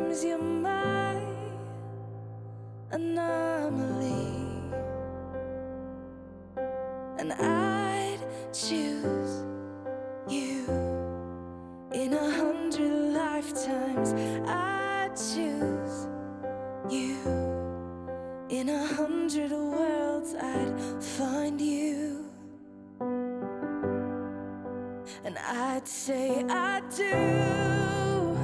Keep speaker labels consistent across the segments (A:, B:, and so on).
A: Sometimes you're my anomaly, and I'd choose you in 100 lifetimes. I'd choose you in 100 worlds. I'd find you, and I'd say I do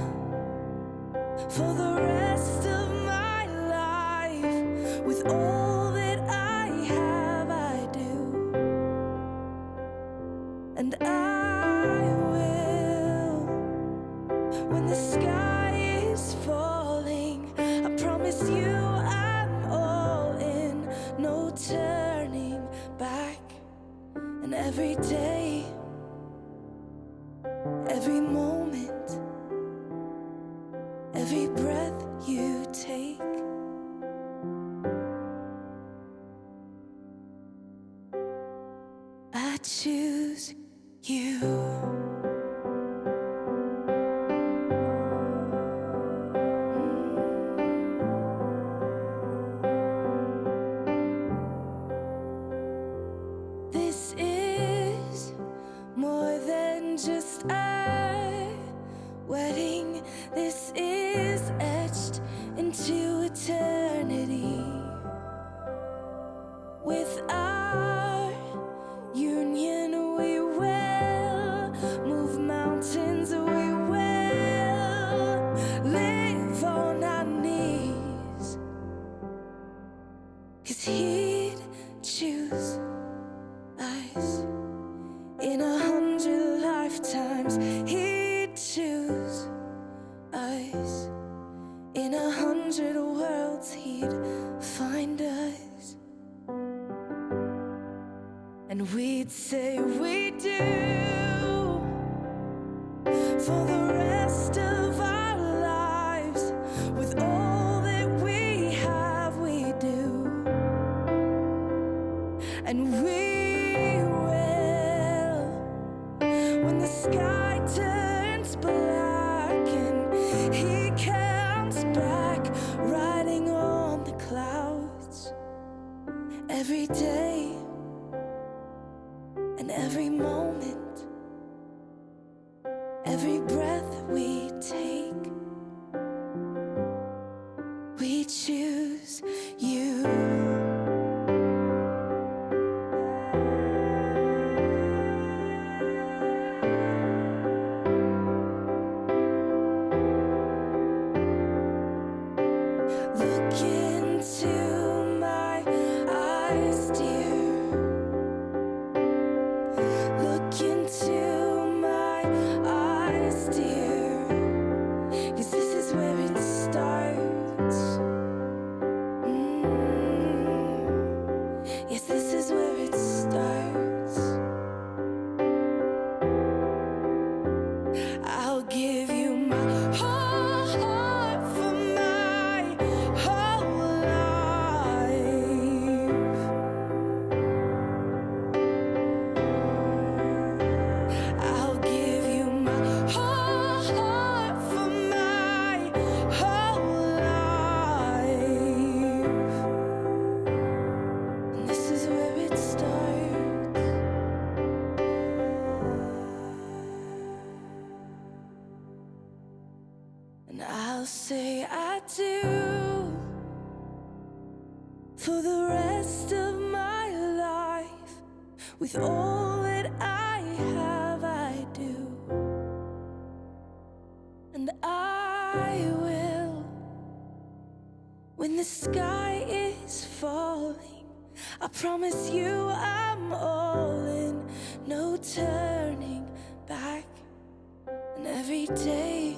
A: for the rest of my life. With all that I have, I do, and I will when the sky is falling. I promise you I'm all in, no turning back. And every day, every moment, every breath you take, I choose you. This is more than just a wedding. This is etched into eternity. With our union, we will move mountains. We will live on our knees, 'cause he'd choose us in 100 lifetimes. He'd choose us in 100 worlds. He'd find us, and we'd say we do for the rest of our lives. With all that we have, we do, and we will when the sky turns black and he comes back riding on the clouds. Every day and every moment, every breath we take, we choose you. Look into my eyes, dear. Look into my eyes, dear. 'Cause this is where it starts. Yes, this is where it starts. I'll give you my whole heart for my whole life. I'll give you my whole heart for my whole life. And this is where it starts. And I'll say I do for the rest of my life. With all that I have, I do, and I will when the sky is falling. I promise you I'm all in, no turning back. And every day,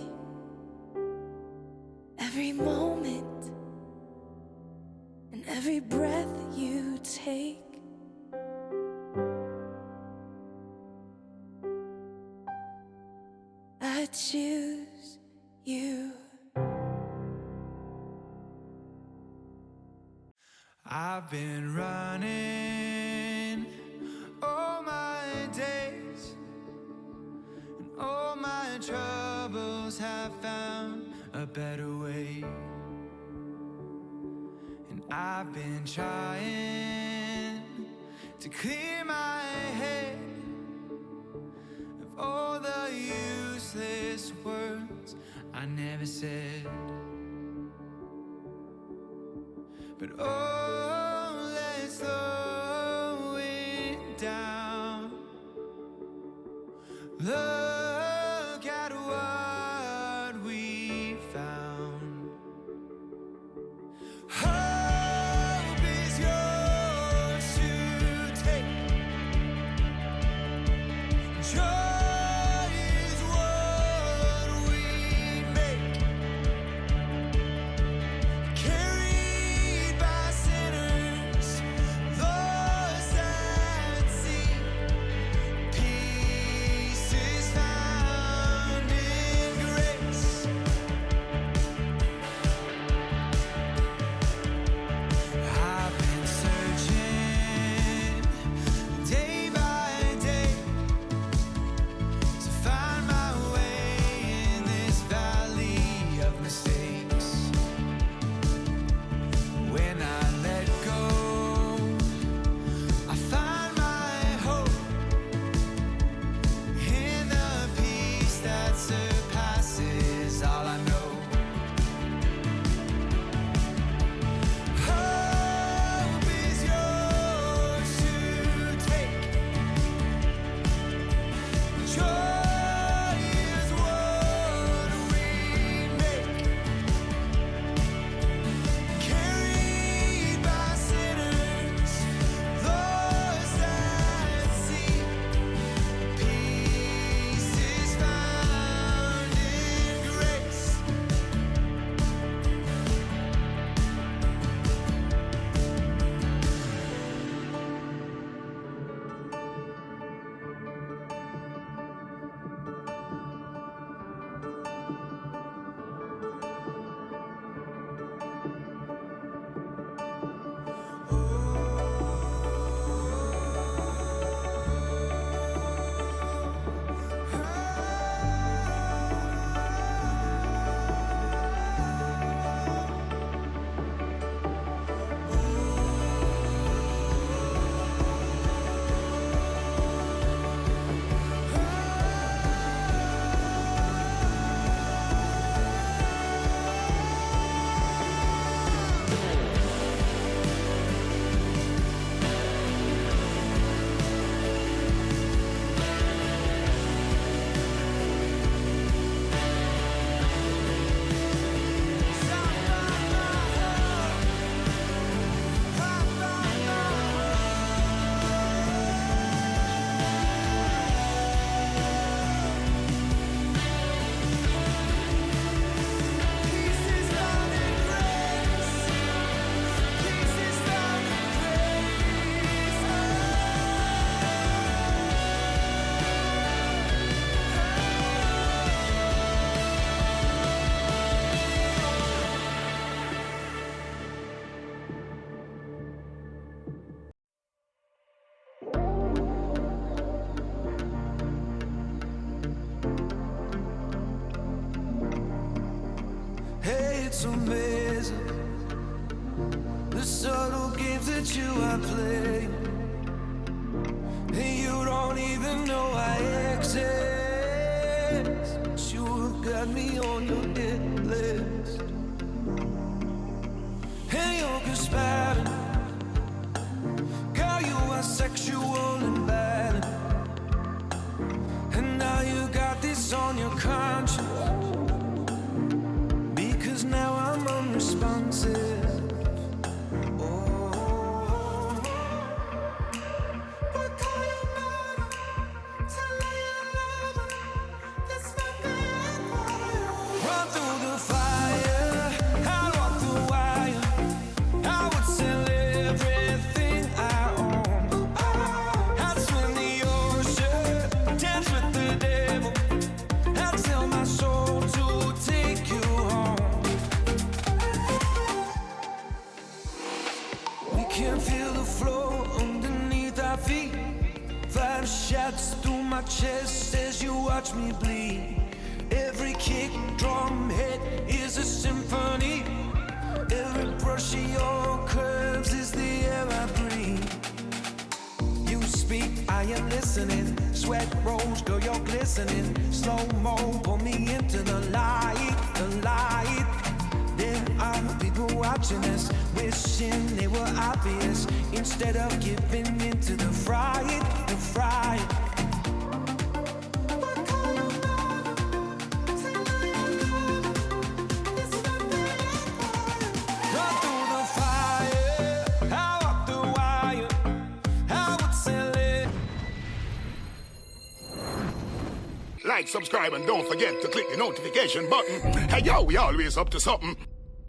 A: every moment, and every breath you take, I choose you.
B: I've been running all my days, and all my troubles have found a better way I've been trying to clear my head of all the useless words I never said. But oh, let's slow it down. Look at what we found. Hope is yours to take. Joy is what we make. Carried by sinners, lost at sea. Peace is found in grace. I've been searching day by day to find my way in this valley of mistakes. When I let go, I find my hope in the peace that surpasses all I know. Hope is yours to take. Joy is what we make. Carried by sinners, lost at sea. Peace is found in grace. Hey, it's amazing the subtle games that you are playing. And you don't even know I exist, but you have got me on your hit list. And you're conspiring, girl, you are sexual and bad. And now you got this on your conscience, because now I'm unresponsive. Run through the fire, I'll walk the wire. I would sell everything I own. I'd swim the ocean, dance with the devil. I'd sell my soul to take you home. We can feel the flow underneath our feet. Fire shots through my chest as you watch me bleed. Every kick, drum hit is a symphony. Every brush of your curve rose, girl, you're glistening. Slow-mo, pull me into the light, the light. There are people watching us, wishing they were obvious, instead of giving into the fright, the fright. Run through the fire, I walk the wire, I would sell it.
C: Like, subscribe, and don't forget to click the notification button. Hey, yo, we always up to something.